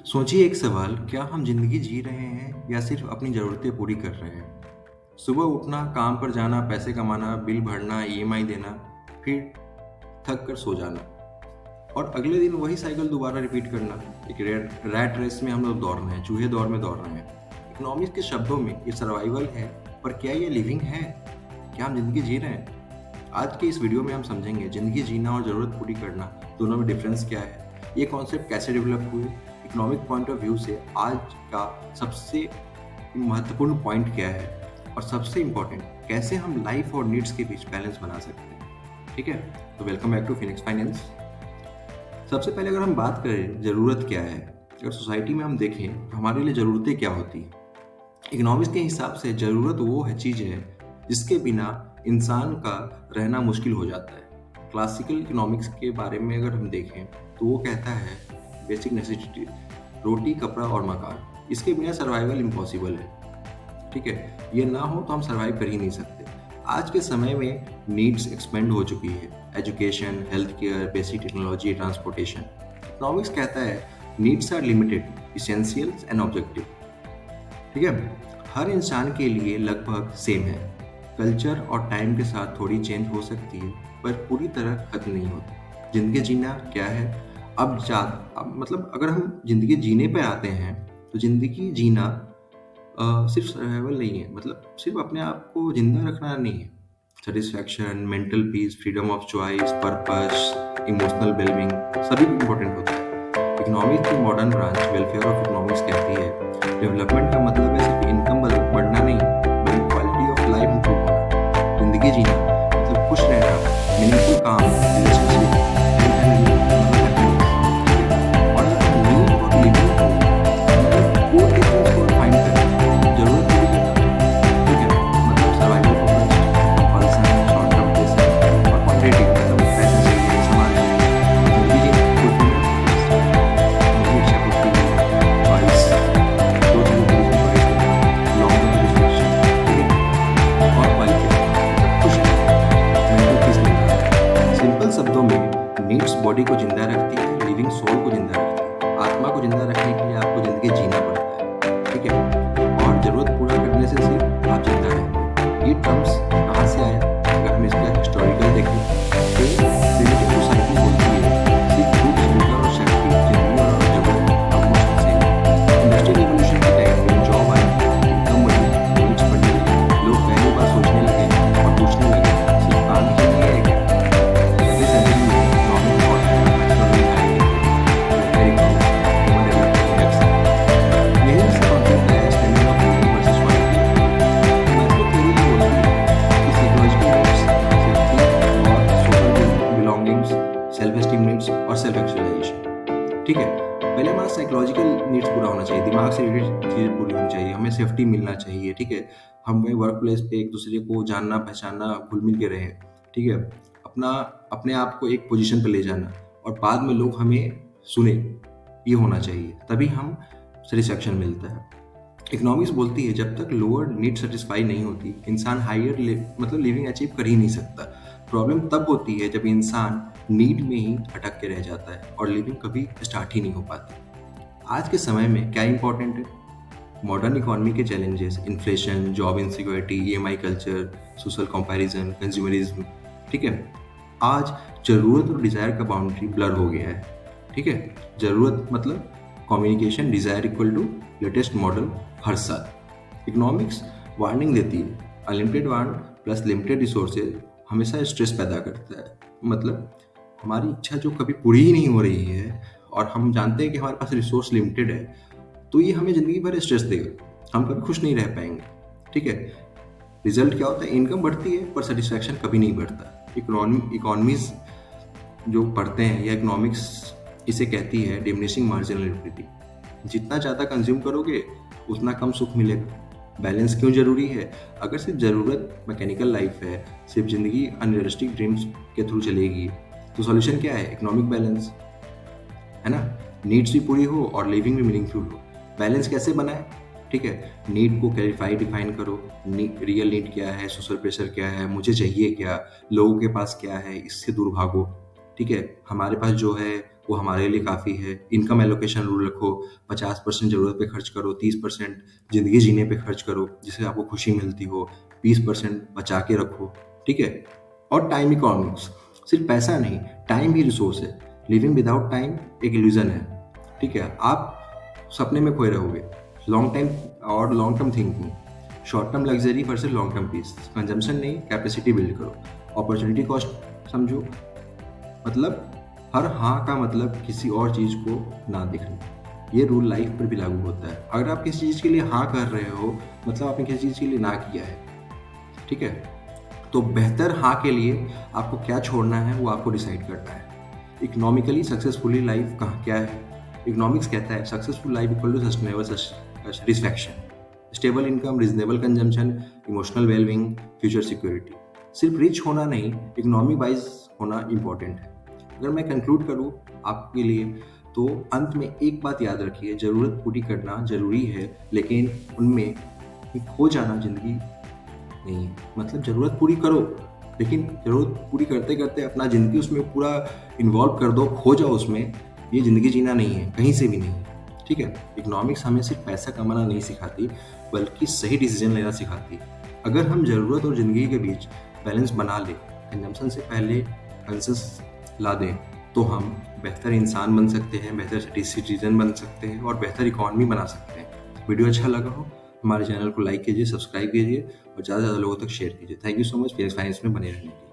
सोचिए एक सवाल, क्या हम जिंदगी जी रहे हैं या सिर्फ अपनी ज़रूरतें पूरी कर रहे हैं? सुबह उठना, काम पर जाना, पैसे कमाना, बिल भरना, ईएमआई देना, फिर थक कर सो जाना और अगले दिन वही साइकिल दोबारा रिपीट करना। एक रैट रेस में हम लोग दौड़ रहे हैं, चूहे दौड़ में दौड़ रहे हैं। इकोनॉमिक्स के शब्दों में ये सर्वाइवल है, पर क्या ये लिविंग है? क्या हम जिंदगी जी रहे हैं? आज के इस वीडियो में हम समझेंगे जिंदगी जीना और ज़रूरत पूरी करना, दोनों में डिफरेंस क्या है, ये कॉन्सेप्ट कैसे डेवलप हुए, इकोनॉमिक पॉइंट ऑफ व्यू से आज का सबसे महत्वपूर्ण पॉइंट क्या है और सबसे इम्पोर्टेंट कैसे हम लाइफ और नीड्स के बीच बैलेंस बना सकते हैं। ठीक है, तो welcome back to Phoenix finance. सबसे पहले अगर हम बात करें ज़रूरत क्या है, अगर सोसाइटी में हम देखें तो हमारे लिए ज़रूरतें क्या होती हैं। इकोनॉमिक्स के हिसाब से ज़रूरत वो है चीज़ है जिसके बिना इंसान का रहना मुश्किल हो जाता है। क्लासिकल इकोनॉमिक्स के बारे में अगर हम देखें तो वो कहता है बेसिक नेसेसिटी, रोटी, कपड़ा और मकान, इसके बिना सर्वाइवल इम्पॉसिबल है। ठीक है, ये ना हो तो हम सर्वाइव कर ही नहीं सकते। आज के समय में नीड्स एक्सपेंड हो चुकी है, education, health care, basic technology, transportation. Economics कहता है needs are limited, essentials and objective. ठीक है, हर इंसान के लिए लगभग सेम है। कल्चर और टाइम के साथ थोड़ी चेंज हो सकती है, पर पूरी तरह खत्म नहीं होती। जिंदगी जीना क्या है? अब मतलब अगर हम जिंदगी जीने पे आते हैं तो जिंदगी जीना सिर्फ सर्वाइवल नहीं है, मतलब सिर्फ अपने आप को जिंदा रखना नहीं है। Satisfaction, mental peace, freedom of choice, purpose, emotional wellbeing सभी इम्पोर्टेंट होता है। इकोनॉमिक्स की modern branch welfare of economics कहती है डेवलपमेंट का मतलब है सिर्फ इनकम बढ़ना नहीं, बल्कि क्वालिटी ऑफ लाइफ इंप्रूव होना। जिंदगी जीना मतलब खुश रहना, मीनिंगफुल काम, रिलेशनशिप, हेल्थ एंड और नीड और लिविंग को मतलब वो डिफरेंस को फाइंड करें। जरूरत पूरी करना, ठीक है, मतलब survival focused, compulsion, short term placing और क्वांटिटेटिव, मतलब पैसे चाहिए, सामान चाहिए। जिंदगी जीना फुलफिलमेंट, मेरी इच्छा पूर्ति, चॉइस, दो चीज़ों के बीच में चॉइस करना, लॉन्ग टर्म सेटिस्फैक्शन, ठीक है, और क्वालिटी मतलब खुश रहना, मेंटल पीस मिलना। सिंपल शब्दों में नीड्स बॉडी को जिंदा रखती है, लिविंग सोल को जिंदा रखती है। आत्मा को जिंदा रखने के लिए आपको जिंदगी जीना पड़ता है, ठीक है, और जरूरत पूरा करने से सिर्फ आप जिंदा रहते हैं। ये टर्म्स कहाँ से आया? अगर हम इसका हिस्टोरिकल देखें तो प्रिमिटिव सोसाइटी बोलती है सिर्फ फूड, शेल्टर और सेफ्टी, जिंदगी और जरूरत ऑलमोस्ट सेम। इंडस्ट्रियल रिवॉल्यूशन के टाइम में जॉब आई, इनकम बढ़ी, नीड्स बढ़ी, लोग पहली बार सोचने लगे और पूछने लगे सिर्फ काम ही नहीं है क्या? सेल्फ एस्टीम नीड्स और सेल्फ एक्चुअलाइजेशन। ठीक है, पहले हमारा साइकोलॉजिकल नीड्स पूरा होना चाहिए, दिमाग से रिलेटेड चीज़ें पूरी होनी चाहिए, हमें सेफ्टी मिलना चाहिए। ठीक है, हम वही वर्क प्लेस पे एक दूसरे को जानना पहचानना, घुल मिल के रहें। ठीक है, अपना अपने आप को एक पोजीशन पे ले जाना और बाद में लोग हमें सुने, ये होना चाहिए, तभी हम सेटिस्फैक्शन मिलता है। इकोनॉमिक्स बोलती है जब तक लोअर नीड सेटिस्फाई नहीं होती, इंसान हायर मतलब लिविंग अचीव कर ही नहीं सकता। प्रॉब्लम तब होती है जब इंसान नीड में ही अटक के रह जाता है और लिविंग कभी स्टार्ट ही नहीं हो पाती। आज के समय में क्या इंपॉर्टेंट है? मॉडर्न इकोनॉमी के challenges, inflation, job insecurity, EMI culture, social comparison, consumerism. ठीक है, आज जरूरत और डिजायर का बाउंड्री ब्लर हो गया है। ठीक है, जरूरत मतलब communication, desire equal to latest model हर साल। इकोनॉमिक्स वार्निंग देती है, unlimited want plus limited resources हमेशा स्ट्रेस पैदा करता है। मतलब हमारी इच्छा जो कभी पूरी ही नहीं हो रही है और हम जानते हैं कि हमारे पास रिसोर्स लिमिटेड है, तो ये हमें ज़िंदगी भर स्ट्रेस देगा, हम कभी खुश नहीं रह पाएंगे। ठीक है, रिजल्ट क्या होता है? इनकम बढ़ती है पर सेटिस्फैक्शन कभी नहीं बढ़ता। इकोनॉमीज जो पढ़ते हैं या इकोनॉमिक्स इसे कहती है डिमिनिशिंग मार्जिनल यूटिलिटी। जितना ज़्यादा कंज्यूम करोगे उतना कम सुख मिलेगा। बैलेंस क्यों जरूरी है? अगर सिर्फ ज़रूरत मैकेनिकल लाइफ है, सिर्फ ज़िंदगी अनरियलिस्टिक ड्रीम्स के थ्रू चलेगी, तो सॉल्यूशन क्या है? इकोनॉमिक बैलेंस, है ना। नीड्स भी पूरी हो और लिविंग भी मीनिंगफुल हो। बैलेंस कैसे बनाए? ठीक है, नीड को क्लैरिफाई डिफाइन करो, रियल नीड क्या है, सोशल प्रेशर क्या है, मुझे चाहिए क्या, लोगों के पास क्या है, इससे दूर भागो। ठीक है, हमारे पास जो है वो हमारे लिए काफ़ी है। इनकम एलोकेशन रूल रखो, 50% ज़रूरत पे खर्च करो, 30% ज़िंदगी जीने पे खर्च करो जिससे आपको खुशी मिलती हो, 20% बचा के रखो, ठीक है। और टाइम इकोनॉमिक्स, सिर्फ पैसा नहीं, टाइम भी रिसोर्स है। लिविंग विदाउट टाइम एक इल्यूजन है, ठीक है। आप सपने में खोए रहोगे। Long term thinking, short term luxury versus long term peace, consumption नहीं, कैपेसिटी बिल्ड करो। अपॉर्चुनिटी कॉस्ट समझो, मतलब हर हाँ का मतलब किसी और चीज़ को ना देखना। ये रूल लाइफ पर भी लागू होता है। अगर आप किसी चीज़ के लिए हाँ कर रहे हो मतलब आपने किसी चीज़ के लिए ना किया है, ठीक है। तो बेहतर हाँ के लिए आपको क्या छोड़ना है वो आपको डिसाइड करना है। इकोनॉमिकली सक्सेसफुली लाइफ कहाँ क्या है? इकोनॉमिक्स कहता है successful life equal to sustainable satisfaction, stable income, reasonable consumption, emotional wellbeing, future security. सिर्फ रिच होना नहीं, इकोनॉमी वाइज होना इंपॉर्टेंट है। अगर मैं कंक्लूड करूँ आपके लिए तो अंत में एक बात याद रखिए, ज़रूरत पूरी करना ज़रूरी है लेकिन उनमें खो जाना ज़िंदगी नहीं है। मतलब ज़रूरत पूरी करो लेकिन ज़रूरत पूरी करते करते अपना ज़िंदगी उसमें पूरा इन्वॉल्व कर दो, खो जाओ उसमें, ये ज़िंदगी जीना नहीं है, कहीं से भी नहीं, ठीक है। इकोनॉमिक्स हमें सिर्फ पैसा कमाना नहीं सिखाती बल्कि सही डिसीजन लेना सिखाती है। अगर हम ज़रूरत और ज़िंदगी के बीच बैलेंस बना लें, कंजम्पशन से पहले कंसेस ला दें, तो हम बेहतर इंसान बन सकते हैं, बेहतर सिटीजन बन सकते हैं और बेहतर इकॉनमी बना सकते हैं। वीडियो अच्छा लगा हो हमारे चैनल को लाइक कीजिए, सब्सक्राइब कीजिए और ज़्यादा से ज़्यादा लोगों तक शेयर कीजिए। Thank you so much fair finance में बने रहने के लिए।